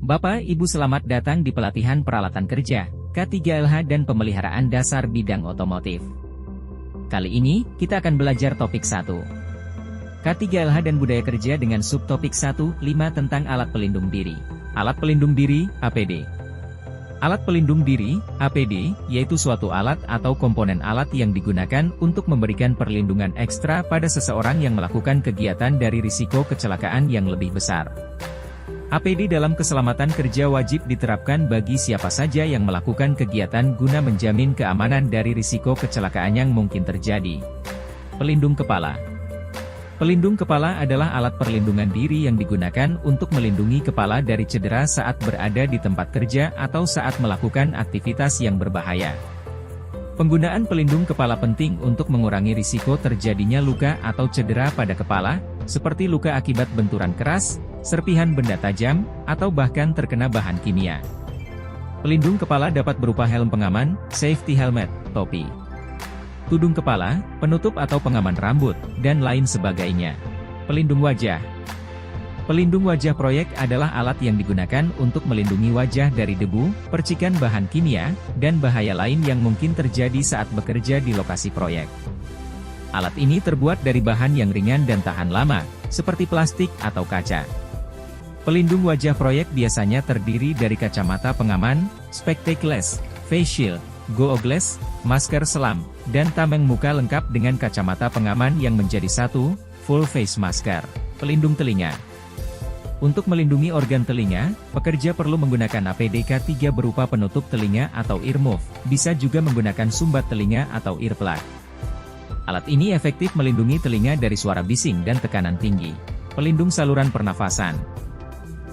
Bapak Ibu selamat datang di pelatihan peralatan kerja, K3LH dan pemeliharaan dasar bidang otomotif. Kali ini, kita akan belajar topik 1. K3LH dan budaya kerja dengan subtopik 1, 5 tentang alat pelindung diri. Alat pelindung diri, APD. Alat pelindung diri, APD, yaitu suatu alat atau komponen alat yang digunakan untuk memberikan perlindungan ekstra pada seseorang yang melakukan kegiatan dari risiko kecelakaan yang lebih besar. APD dalam keselamatan kerja wajib diterapkan bagi siapa saja yang melakukan kegiatan guna menjamin keamanan dari risiko kecelakaan yang mungkin terjadi. Pelindung kepala. Pelindung kepala adalah alat perlindungan diri yang digunakan untuk melindungi kepala dari cedera saat berada di tempat kerja atau saat melakukan aktivitas yang berbahaya. Penggunaan pelindung kepala penting untuk mengurangi risiko terjadinya luka atau cedera pada kepala, seperti luka akibat benturan keras, serpihan benda tajam, atau bahkan terkena bahan kimia. Pelindung kepala dapat berupa helm pengaman, safety helmet, topi, tudung kepala, penutup atau pengaman rambut, dan lain sebagainya. Pelindung wajah. Pelindung wajah proyek adalah alat yang digunakan untuk melindungi wajah dari debu, percikan bahan kimia, dan bahaya lain yang mungkin terjadi saat bekerja di lokasi proyek. Alat ini terbuat dari bahan yang ringan dan tahan lama, seperti plastik atau kaca. Pelindung wajah proyek biasanya terdiri dari kacamata pengaman, spectacles, face shield, goggles, masker selam, dan tameng muka lengkap dengan kacamata pengaman yang menjadi satu, full face masker. Pelindung telinga. Untuk melindungi organ telinga, pekerja perlu menggunakan APD K3 berupa penutup telinga atau earmuff, bisa juga menggunakan sumbat telinga atau earplug. Alat ini efektif melindungi telinga dari suara bising dan tekanan tinggi. Pelindung saluran pernafasan.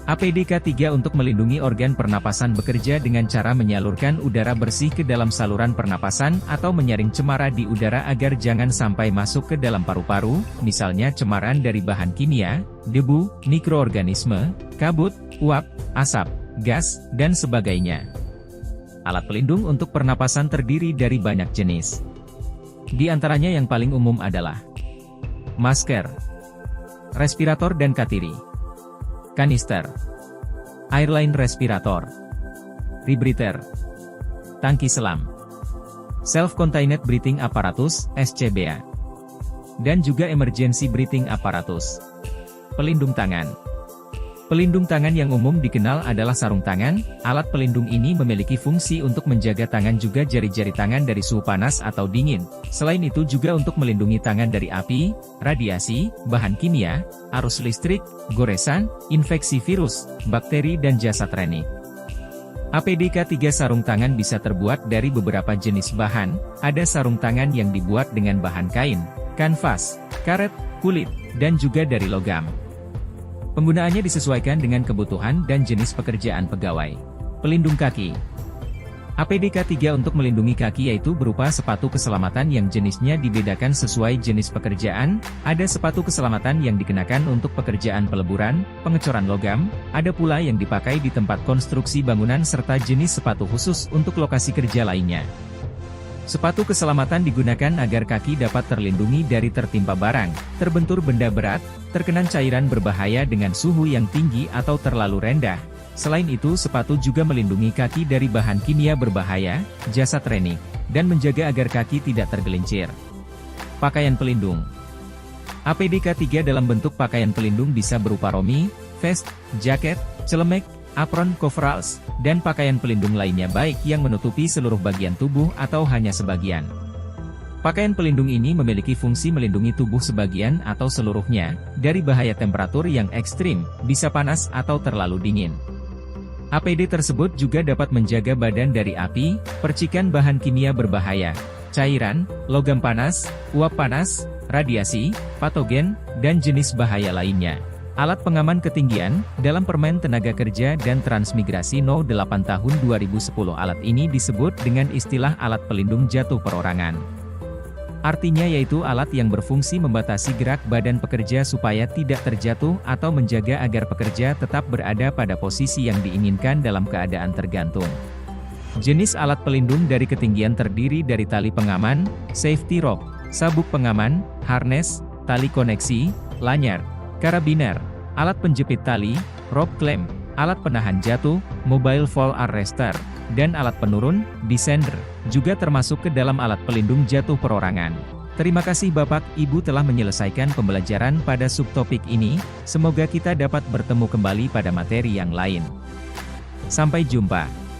APD K3 untuk melindungi organ pernapasan bekerja dengan cara menyalurkan udara bersih ke dalam saluran pernapasan atau menyaring cemara di udara agar jangan sampai masuk ke dalam paru-paru, misalnya cemaran dari bahan kimia, debu, mikroorganisme, kabut, uap, asap, gas, dan sebagainya. Alat pelindung untuk pernapasan terdiri dari banyak jenis. Di antaranya yang paling umum adalah masker, respirator dan katiri, kanister, airline respirator, rebreather, tangki selam, self-contained breathing apparatus, SCBA, dan juga emergency breathing apparatus. Pelindung tangan. Pelindung tangan yang umum dikenal adalah sarung tangan. Alat pelindung ini memiliki fungsi untuk menjaga tangan juga jari-jari tangan dari suhu panas atau dingin. Selain itu juga untuk melindungi tangan dari api, radiasi, bahan kimia, arus listrik, goresan, infeksi virus, bakteri dan jasa trenik. APD K3 sarung tangan bisa terbuat dari beberapa jenis bahan. Ada sarung tangan yang dibuat dengan bahan kain, kanvas, karet, kulit, dan juga dari logam. Penggunaannya disesuaikan dengan kebutuhan dan jenis pekerjaan pegawai. Pelindung kaki. APD K3 untuk melindungi kaki yaitu berupa sepatu keselamatan yang jenisnya dibedakan sesuai jenis pekerjaan. Ada sepatu keselamatan yang dikenakan untuk pekerjaan peleburan, pengecoran logam, ada pula yang dipakai di tempat konstruksi bangunan serta jenis sepatu khusus untuk lokasi kerja lainnya. Sepatu keselamatan digunakan agar kaki dapat terlindungi dari tertimpa barang, terbentur benda berat, terkena cairan berbahaya dengan suhu yang tinggi atau terlalu rendah. Selain itu sepatu juga melindungi kaki dari bahan kimia berbahaya, jasa trenik, dan menjaga agar kaki tidak tergelincir. Pakaian pelindung. APD K3 dalam bentuk pakaian pelindung bisa berupa rompi, vest, jaket, celemek, apron, coveralls, dan pakaian pelindung lainnya baik yang menutupi seluruh bagian tubuh atau hanya sebagian. Pakaian pelindung ini memiliki fungsi melindungi tubuh sebagian atau seluruhnya, dari bahaya temperatur yang ekstrim, bisa panas atau terlalu dingin. APD tersebut juga dapat menjaga badan dari api, percikan bahan kimia berbahaya, cairan, logam panas, uap panas, radiasi, patogen, dan jenis bahaya lainnya. Alat pengaman ketinggian, dalam Permen Tenaga Kerja dan Transmigrasi No. 8 Tahun 2010 alat ini disebut dengan istilah alat pelindung jatuh perorangan. Artinya yaitu alat yang berfungsi membatasi gerak badan pekerja supaya tidak terjatuh atau menjaga agar pekerja tetap berada pada posisi yang diinginkan dalam keadaan tergantung. Jenis alat pelindung dari ketinggian terdiri dari tali pengaman, safety rope, sabuk pengaman, harness, tali koneksi, lanyard, karabiner, alat penjepit tali, rope clamp, alat penahan jatuh, mobile fall arrestor, dan alat penurun, descender, juga termasuk ke dalam alat pelindung jatuh perorangan. Terima kasih Bapak, Ibu telah menyelesaikan pembelajaran pada subtopik ini, semoga kita dapat bertemu kembali pada materi yang lain. Sampai jumpa.